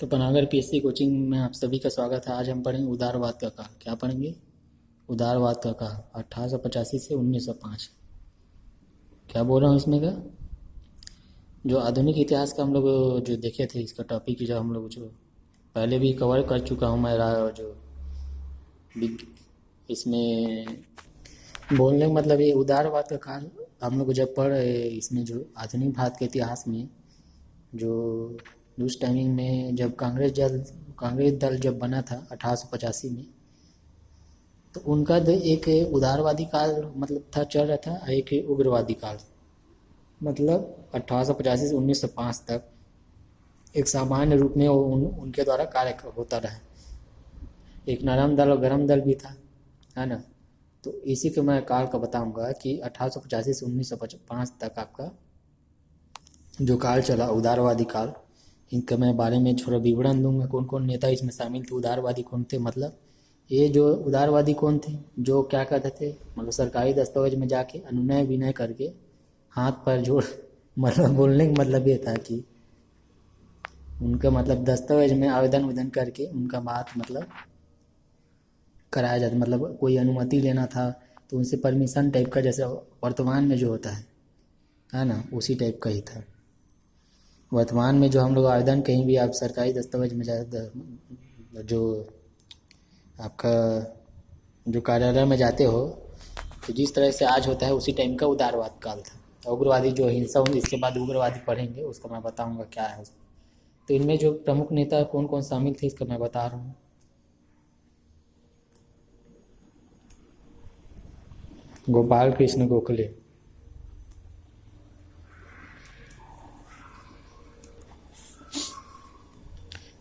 तो Panagar PSC coaching में आप सभी का स्वागत है। आज हम पढ़ेंगे उदारवाद का काल। क्या पढ़ेंगे? उदारवाद का काल 1885 से 1905। क्या बोल रहा हूँ इसमें का? जो आधुनिक इतिहास का हम लोग जो देखे थे, इसका टॉपिक जो हम लोग जो पहले भी कवर कर चुका हूँ मैं, जो इसमें बोलने का मतलब ये उदारवाद का काल हम लोग जब पढ़ रहे, इसमें जो आधुनिक भारत के इतिहास में जो उस टाइमिंग में जब कांग्रेस दल जब बना था 1885 में, तो उनका एक उदारवादी काल मतलब था, चल रहा था। एक उग्रवादी काल मतलब 1885 से 1905 तक एक सामान्य रूप में उनके द्वारा कार्य होता रहा। एक नरम दल और गरम दल भी था, है ना। तो इसी के मैं काल का बताऊंगा कि 1885 से 1905 तक आपका जो काल चला उदारवादी काल, इनका मैं बारे में थोड़ा विवरण दूंगा। कौन कौन नेता इसमें शामिल थे, उदारवादी कौन थे, मतलब ये जो उदारवादी कौन थे, जो क्या करते थे, मतलब सरकारी दस्तावेज में जाके अनुनय विनय करके हाथ पर जोड़ मतलब बोलने का मतलब ये था कि उनका मतलब दस्तावेज में आवेदन करके उनका बात मतलब कराया जाता, मतलब कोई अनुमति लेना था तो उनसे परमिशन टाइप का, जैसे वर्तमान में जो होता है ना, उसी टाइप का ही था। वर्तमान में जो हम लोग आवेदन कहीं भी आप सरकारी दस्तावेज में जो आपका जो कार्यालय में जाते हो, तो जिस तरह से आज होता है उसी टाइम का उदारवाद काल था। उग्रवादी जो हिंसा हुई, इसके बाद उग्रवादी पढ़ेंगे, उसका मैं बताऊंगा क्या है। तो इनमें जो प्रमुख नेता कौन कौन शामिल थे, इसका मैं बता रहा हूँ। गोपाल कृष्ण गोखले,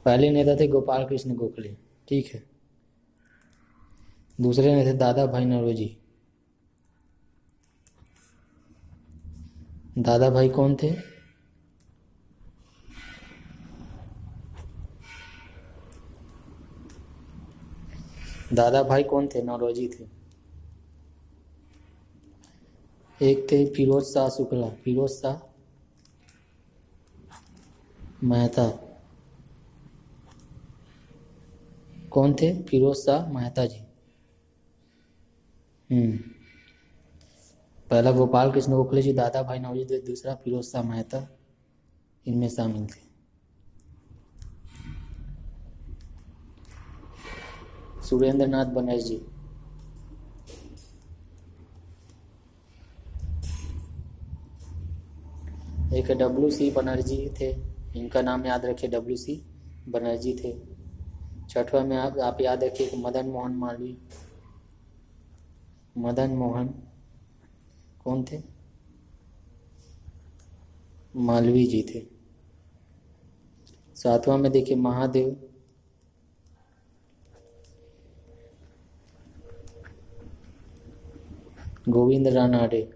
पहले नेता थे गोपाल कृष्ण गोखले, ठीक है। दूसरे नेता दादा भाई नौरोजी। दादा भाई कौन थे? दादा भाई कौन थे? नौरोजी थे। एक थे फिरोज शाह शुक्ला, फिरोज शाह मेहता। कौन थे? फिरोज शाह मेहता जी। पहला गोपाल कृष्ण गोखले जी, दादा भाई नौरोजी, दूसरा फिरोज शाह मेहता, इनमें शामिल थे। सुरेंद्र नाथ बनर्जी, एक WC बनर्जी थे, इनका नाम याद रखिए, WC बनर्जी थे। छठवा में आप याद रखिए मदन मोहन मालवीय। मदन मोहन कौन थे? मालवीय जी थे। सातवां में देखिए महादेव, गोविंद रानाडे।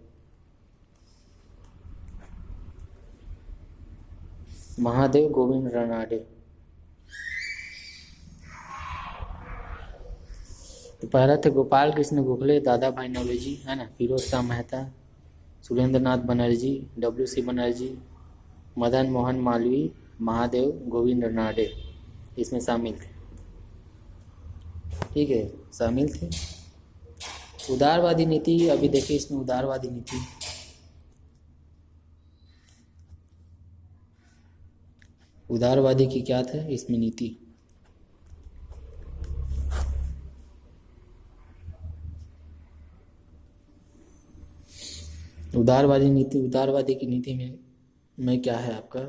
महादेव गोविंद रानाडे। तो पहला थे गोपाल कृष्ण गोखले, दादा भाई नौरोजी, है ना, फिरोज शाह मेहता, सुरेंद्र नाथ बनर्जी, WC बनर्जी, मदन मोहन मालवीय, महादेव गोविंद रानाडे, इसमें शामिल थे। ठीक है, शामिल थे। उदारवादी नीति, अभी देखिए इसमें उदारवादी नीति, उदारवादी की क्या था इसमें नीति। उदारवादी की नीति में क्या है आपका,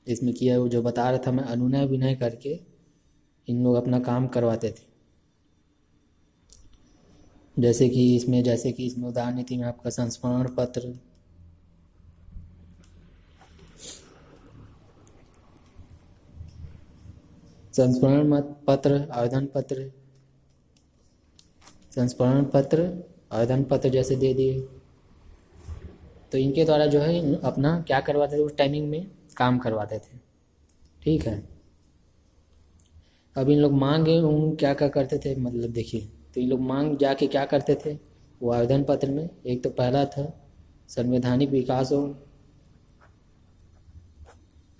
इसमें किया है वो जो बता रहा था मैं, अनुनय विनय करके इन लोग अपना काम करवाते थे। जैसे कि इसमें उदार नीति में आपका संस्मरण पत्र, संस्मरण पत्र आवेदन पत्र जैसे दे दिए। तो इनके द्वारा जो है अपना क्या करवाते थे, उस टाइमिंग में काम करवाते थे। ठीक है, अब इन लोग मांगे क्या क्या करते थे, मतलब देखिए, तो इन लोग मांग जाके क्या करते थे वो आवेदन पत्र में। एक तो पहला था संवैधानिक विकास हो,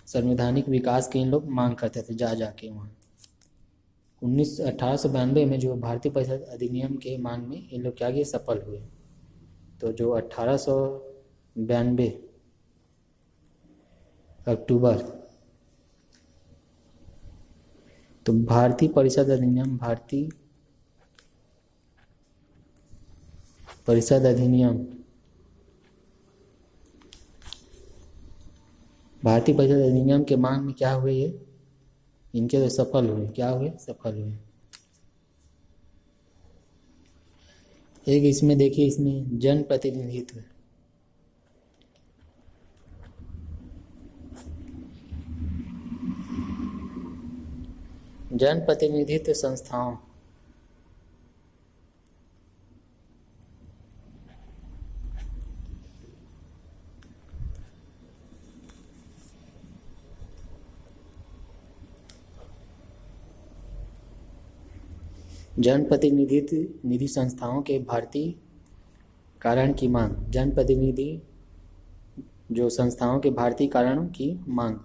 संवैधानिक विकास की इन लोग मांग करते थे जा जाके वहाँ। 1892 में जो भारतीय परिषद अधिनियम के मांग में इन लोग क्या किए, सफल हुए। तो जो 1892 अक्टूबर, तो भारतीय परिषद अधिनियम, भारतीय परिषद अधिनियम, भारतीय परिषद अधिनियम के मांग में क्या हुए, ये इनके तो सफल हुए। क्या हुए, सफल हुए। एक इसमें देखिए, इसमें जन प्रतिनिधित्व, जन प्रतिनिधित्व संस्थाओं, जनप्रतिनिधित्व निधि संस्थाओं के भारतीय कारण की मांग, जनप्रतिनिधि जो संस्थाओं के भारतीय कारणों की मांग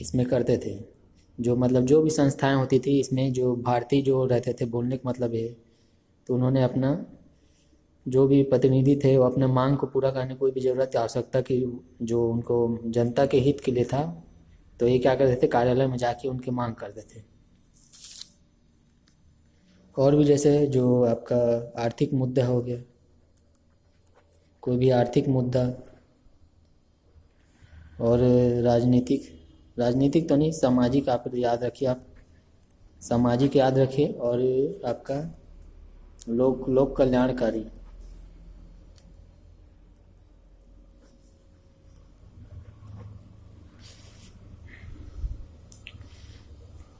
इसमें करते थे। जो मतलब जो भी संस्थाएं होती थी इसमें जो भारतीय जो रहते थे, बोलने का मतलब है, तो उन्होंने अपना जो भी प्रतिनिधि थे वो अपने मांग को पूरा करने कोई भी ज़रूरत या आवश्यकता की जो उनको जनता के हित के लिए था, तो ये क्या करते थे, कार्यालय में जाके उनकी मांग करते थे। और भी जैसे जो आपका आर्थिक मुद्दा हो गया, कोई भी आर्थिक मुद्दा, और राजनीतिक तो नहीं, सामाजिक आप याद रखिए, आप सामाजिक याद रखिए, और आपका लोक कल्याणकारी,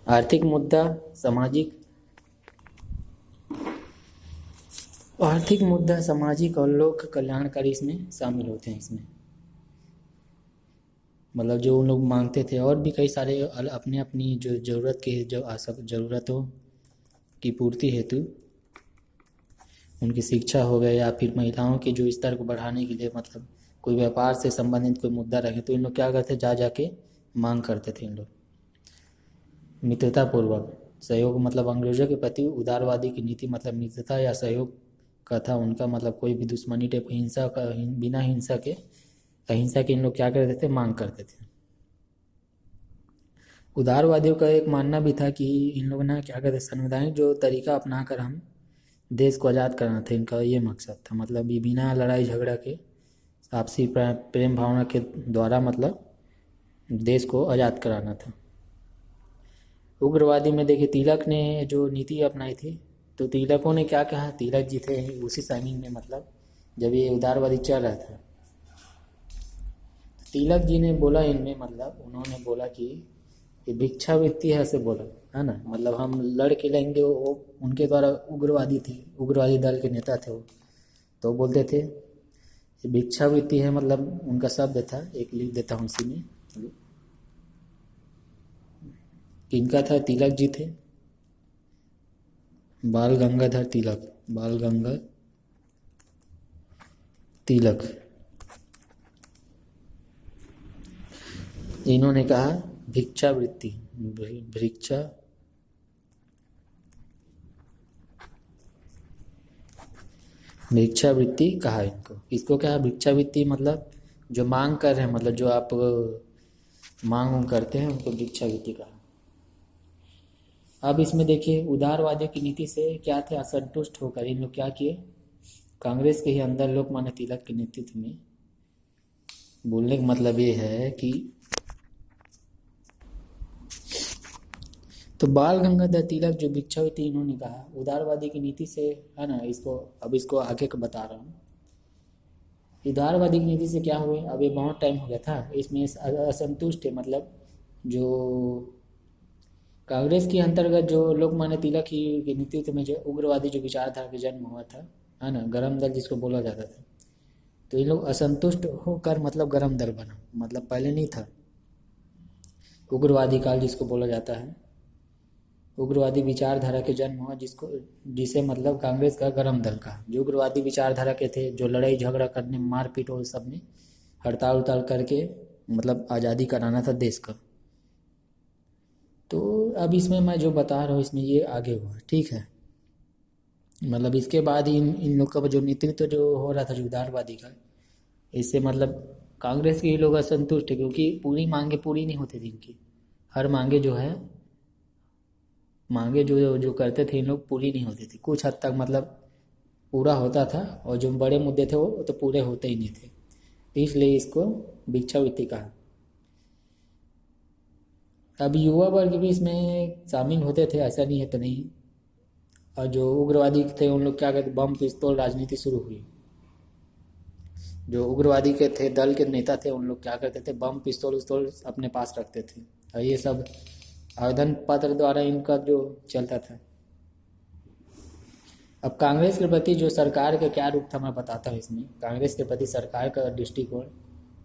आर्थिक मुद्दा, सामाजिक और लोक कल्याणकारी इसमें शामिल होते हैं। इसमें मतलब जो उन लोग मांगते थे, और भी कई सारे अपने अपनी जो ज़रूरत के जो ज़रूरतों की पूर्ति हेतु, उनकी शिक्षा हो गए या फिर महिलाओं के जो स्तर को बढ़ाने के लिए, मतलब कोई व्यापार से संबंधित कोई मुद्दा रहे, तो इन लोग क्या करते, जा जाके मांग करते थे इन लोग। मित्रतापूर्वक सहयोग, मतलब अंग्रेजों के प्रति उदारवादी की नीति, मतलब मित्रता या सहयोग का था उनका, मतलब कोई भी दुश्मनी टाइप हिंसा का, बिना हिंसा के, अहिंसा के इन लोग क्या करते थे, मांग करते थे। उदारवादियों का एक मानना भी था कि इन लोगों ने क्या करते, संवैधानिक जो तरीका अपना कर हम देश को आज़ाद कराना था, इनका ये मकसद था। मतलब ये बिना लड़ाई झगड़ा के, आपसी प्रेम भावना के द्वारा, मतलब देश को आज़ाद कराना था। उग्रवादी में देखिए, तिलक ने जो नीति अपनाई थी, तो तिलकों ने क्या कहा, तिलक जी थे उसी टाइमिंग में, मतलब जब ये उदारवादी चल रहा था, तिलक जी ने बोला इनमें, मतलब उन्होंने बोला कि ये भिक्षावृत्ति है, ऐसे बोला है ना, मतलब हम लड़ के लेंगे। वो उनके द्वारा उग्रवादी थे, उग्रवादी दल के नेता थे वो, तो बोलते थे ये भिक्षावृत्ति है, मतलब उनका शब्द था, एक लिख देता हूँ इसी में। किनका था, तिलक जी थे, बाल गंगाधर तिलक, बाल गंगा तिलक। इन्होंने कहा भिक्षावृत्ति, भिक्षावृत्ति कहा इनको। इसको क्या, भिक्षावृत्ति मतलब जो मांग कर रहे हैं, मतलब जो आप मांग करते हैं उनको भिक्षावृत्ति कहा। अब इसमें देखिए, उदारवादियों की नीति से क्या थे, असंतुष्ट होकर इन लोग क्या किए, कांग्रेस के ही अंदर लोकमान्य तिलक के नेतृत्व में, बोलने का मतलब ये है कि, तो बाल गंगाधर तिलक जो भिक्षावृत्ति इन्होंने कहा, उदारवादी की नीति से, है ना, इसको आगे का बता रहा हूँ। उदारवादी की नीति से क्या हुए, अब ये बहुत टाइम हो गया था, इसमें असंतुष्ट है, मतलब जो कांग्रेस के अंतर्गत जो लोकमान्य तिलक के नेतृत्व में जो उग्रवादी जो विचारधारा का जन्म हुआ था, है ना, गरम दल जिसको बोला जाता था, तो ये लोग असंतुष्ट होकर मतलब गरम दल बना, मतलब पहले नहीं था, उग्रवादी काल जिसको बोला जाता है, उग्रवादी विचारधारा के जन्म हुआ जिसे मतलब कांग्रेस का गरम दल का, जो उग्रवादी विचारधारा के थे, जो लड़ाई झगड़ा करने, मारपीट और सब में, हड़ताल उड़ताल करके मतलब आज़ादी कराना था देश का। तो अब इसमें मैं जो बता रहा हूँ इसमें ये आगे हुआ, ठीक है। मतलब इसके बाद ही इन लोग का जो नेतृत्व जो हो रहा था जो उदारवादी का, इससे मतलब कांग्रेस के ही लोग असंतुष्ट है, क्योंकि पूरी मांगे पूरी नहीं होती थी इनकी। हर मांगे जो है, मांगे जो जो करते थे इन लोग पूरी नहीं होती थी, कुछ हद तक मतलब पूरा होता था, और जो बड़े मुद्दे थे वो तो पूरे होते ही नहीं थे, इसलिए इसको भिक्षावृत्ति कहा। अब युवा वर्ग भी इसमें शामिल होते थे, ऐसा नहीं है तो नहीं। और जो उग्रवादी थे उन लोग क्या कहते, बम पिस्तौल राजनीति शुरू हुई। जो उग्रवादी के थे दल के नेता थे उन लोग क्या करते थे, बम पिस्तौल उस्तौल अपने पास रखते थे, और ये सब आवेदन पत्र द्वारा इनका जो चलता था। अब कांग्रेस के प्रति जो सरकार का क्या रूप था मैं बताता हूँ इसमें। कांग्रेस के प्रति सरकार का दृष्टिकोण,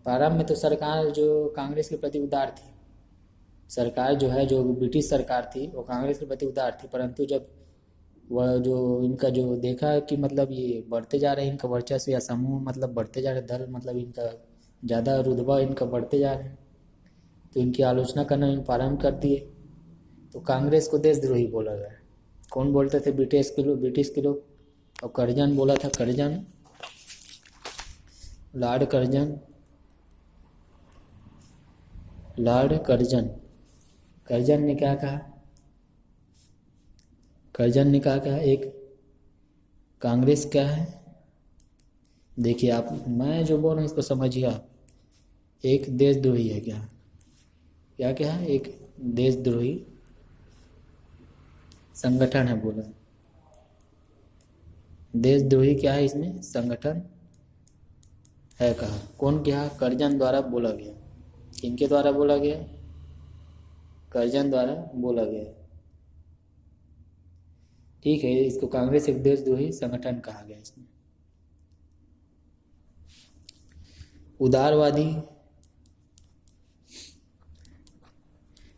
प्रारंभ में तो सरकार जो कांग्रेस के प्रति उदार थी, सरकार जो है जो ब्रिटिश सरकार थी वो कांग्रेस के प्रति उदार थी, परंतु जब वह जो इनका जो देखा कि मतलब ये बढ़ते जा रहे हैं, इनका वर्चस्व या समूह मतलब बढ़ते जा रहे, दल मतलब इनका ज़्यादा रुतबा इनका बढ़ते जा रहे हैं, तो इनकी आलोचना करना इन प्रारंभ कर दिए। तो कांग्रेस को देशद्रोही बोला गया। कौन बोलते थे, ब्रिटिश के लोग। और करजन बोला था, करजन, लॉर्ड करजन, लॉर्ड करजन। करजन ने क्या कहा, करजन ने कहा एक कांग्रेस क्या है, देखिए आप, मैं जो बोल रहा हूँ इसको समझिए आप। एक देशद्रोही है क्या, क्या क्या है, एक देशद्रोही संगठन है बोला। देशद्रोही क्या है इसमें, संगठन है कहा। कौन कहा, करजन द्वारा बोला गया। किनके द्वारा बोला गया, करजन द्वारा बोला गया, ठीक है। इसको कांग्रेस एक देशद्रोही संगठन कहा गया इसमें। उदारवादी,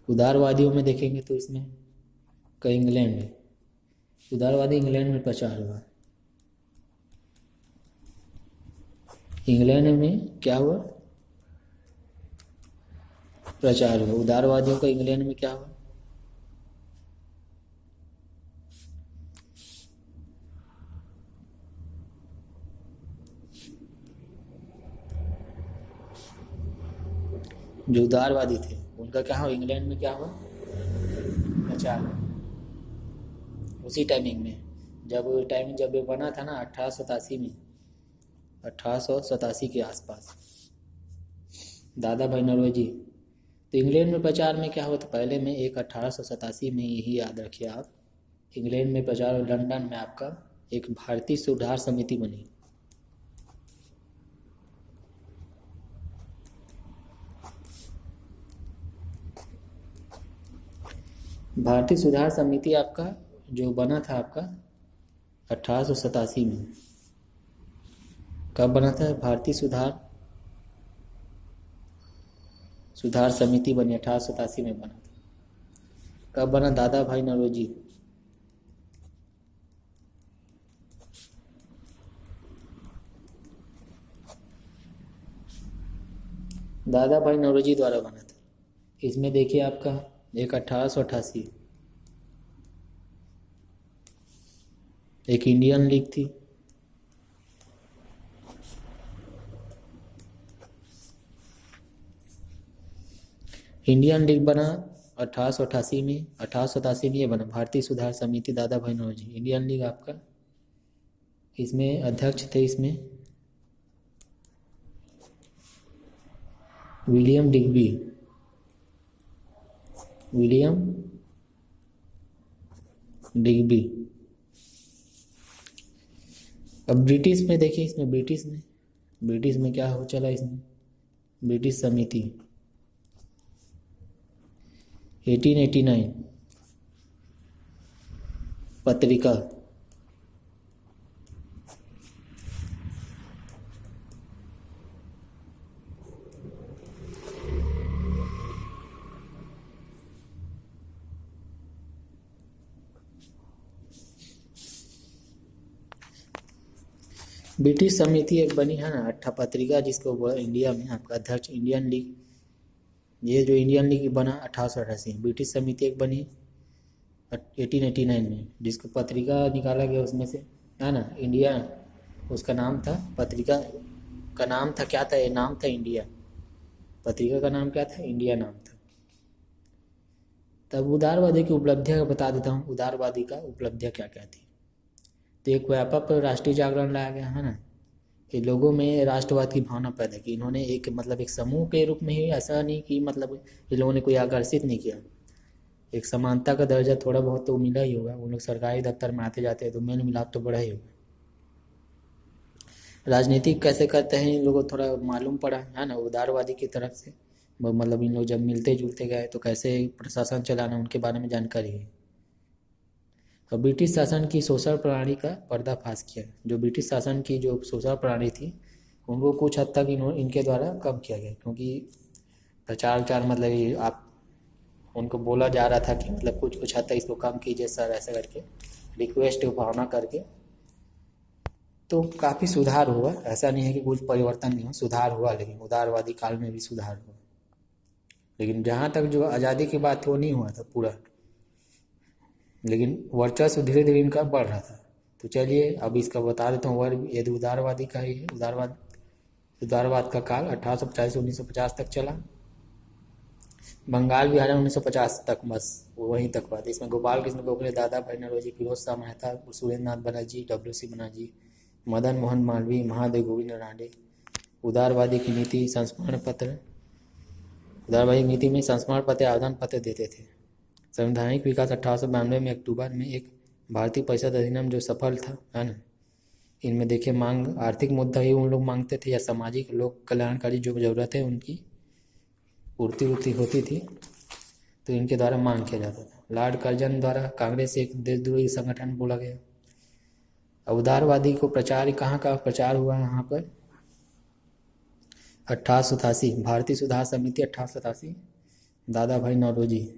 उदारवादियों में देखेंगे तो इसमें का इंग्लैंड है, उदारवादी इंग्लैंड में प्रचार हुआ। इंग्लैंड में क्या हुआ, प्रचार हुआ। उदारवादियों का इंग्लैंड में क्या हुआ, जो उदारवादी थे उनका क्या हुआ, इंग्लैंड में क्या हुआ, प्रचार हुआ। उसी टाइमिंग में जब ये बना था ना 1887 में, 1887 के आसपास, दादा भाई नौरोजी। तो इंग्लैंड में प्रचार में क्या हुआ था, पहले में एक 1887 में, यही याद रखिए आप, इंग्लैंड में प्रचार और लंदन में आपका एक भारतीय सुधार समिति बनी। भारतीय सुधार समिति आपका जो बना था आपका 1887 में। कब बना था, भारतीय सुधार समिति बनी 1887 में बना था। कब बना, दादा भाई नौरोजी, दादा भाई नौरोजी द्वारा बना था। इसमें देखिए आपका एक 1888, एक इंडियन लीग थी, इंडियन लीग बना 1888 में। 1887 में ये बना भारतीय सुधार समिति, दादा भाई नौरोजी, इंडियन लीग आपका। इसमें अध्यक्ष थे इसमें विलियम डिग्बी, विलियम डिग्बी। अब ब्रिटिश में देखिए, इसमें ब्रिटिश में क्या हो चला, इसमें ब्रिटिश समिति 1889 पत्रिका, ब्रिटिश समिति एक बनी है ना, 8 पत्रिका, जिसको इंडिया में आपका अध्यक्ष इंडियन लीग ये जो इंडियन लीग बना 1888, ब्रिटिश समिति एक बनी 1889 में, जिसको पत्रिका निकाला गया उसमें से, है ना, इंडिया, उसका नाम था, पत्रिका का नाम था क्या था, ये नाम था इंडिया, पत्रिका का नाम क्या था, इंडिया नाम था। तब उदारवादी की उपलब्धियाँ बता देता हूँ, उदारवादी का उपलब्धियाँ क्या क्या थी। तो एक व्यापक राष्ट्रीय जागरण लाया गया, है ना, ये लोगों में राष्ट्रवाद की भावना पैदा की इन्होंने, एक मतलब एक समूह के रूप में ही, ऐसा नहीं कि मतलब ये लोगों ने कोई आकर्षित नहीं किया, एक समानता का दर्जा थोड़ा बहुत तो मिला ही होगा, उन लोग सरकारी दफ्तर में आते जाते हैं तो मेल मिलाप तो बड़ा ही होगा। राजनीति कैसे करते हैं इन लोगों को थोड़ा मालूम पड़ा, है ना, उदारवादी की तरफ से, मतलब इन लोग जब मिलते जुलते गए तो कैसे प्रशासन चलाना उनके बारे में जानकारी है। और ब्रिटिश शासन की शोषण प्रणाली का पर्दाफाश किया, जो ब्रिटिश शासन की जो शोषण प्रणाली थी उनको कुछ हद तक इनके द्वारा कम किया गया, क्योंकि प्रचार विचार मतलब ये आप उनको बोला जा रहा था कि मतलब कुछ हद तक इसको कम कीजिए सर, ऐसा करके रिक्वेस्ट भावना करके, तो काफ़ी सुधार हुआ, ऐसा नहीं है कि कुछ परिवर्तन नहीं हुआ, सुधार हुआ, लेकिन उदारवादी काल में भी सुधार हुआ। लेकिन जहाँ तक जो आज़ादी की बात थी वो नहीं हुआ था पूरा, लेकिन वर्चस्व धीरे धीरे इनका बढ़ रहा था। तो चलिए अब इसका बता देता हूँ वर्ग, यदि उदारवादी का ही है, उदारवाद का काल 1850 से 1950 तक चला। बंगाल बिहार 1950 तक, बस वहीं तक बात। इसमें गोपाल कृष्ण गोखले, दादा भाई नौरोजी, फिरोज शाह मेहता, सुरेंद्र नाथ बनर्जी, WC बनर्जी, मदन मोहन मालवीय, महादेव गोविंद रानडे। उदारवादी की नीति संस्मरण पत्र, उदारवादी नीति में संस्मरण पत्र आवेदन पत्र देते थे। संवैधानिक विकास 1892 में अक्टूबर में एक भारतीय परिषद अधिनियम जो सफल था, है ना। इनमें देखिए मांग, आर्थिक मुद्दा ही उन लोग मांगते थे या सामाजिक लोक कल्याणकारी जो ज़रूरत है उनकी पूर्ति होती थी, तो इनके द्वारा मांग किया जाता था। लॉर्ड कर्जन द्वारा कांग्रेस एक देशद्रोही संगठन बोला गया। उदारवादी को प्रचार कहाँ का प्रचार हुआ यहाँ पर, 1887 भारतीय सुधार समिति 1887, दादा भाई नौरोजी।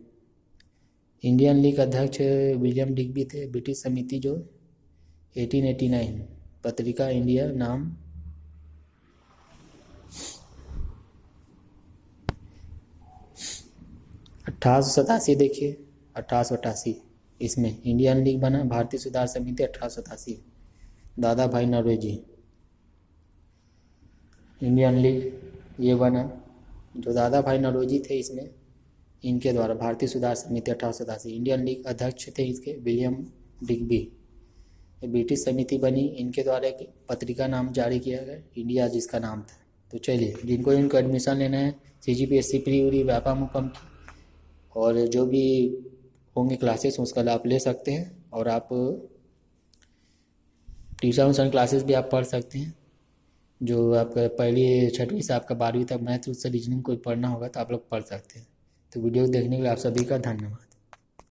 इंडियन लीग अध्यक्ष विलियम डिग्बी थे। ब्रिटिश समिति जो 1889, पत्रिका इंडिया नाम, देखिए 1888 इसमें इंडियन लीग बना, भारतीय सुधार समिति 1887, दादा भाई नौरोजी। इंडियन लीग ये बना, जो दादा भाई नौरोजी थे इसमें, इनके द्वारा भारतीय सुधार समिति 1887। इंडियन लीग अध्यक्ष थे इसके विलियम डिग्बी। ब्रिटिश समिति बनी, इनके द्वारा एक पत्रिका नाम जारी किया गया, इंडिया जिसका नाम था। तो चलिए जिनको इनको एडमिशन लेना है CGPSC प्री उरी व्यापम उपम की, और जो भी होंगे क्लासेस उसका लाभ ले सकते हैं, और आप ट्यूशन क्लासेस भी आप पढ़ सकते हैं। जो आपका पहली छठवीं से आपका 12वीं तक मैथ उससे रीजनिंग कोई पढ़ना होगा तो आप लोग पढ़ सकते हैं। तो वीडियो देखने के लिए आप सभी का धन्यवाद।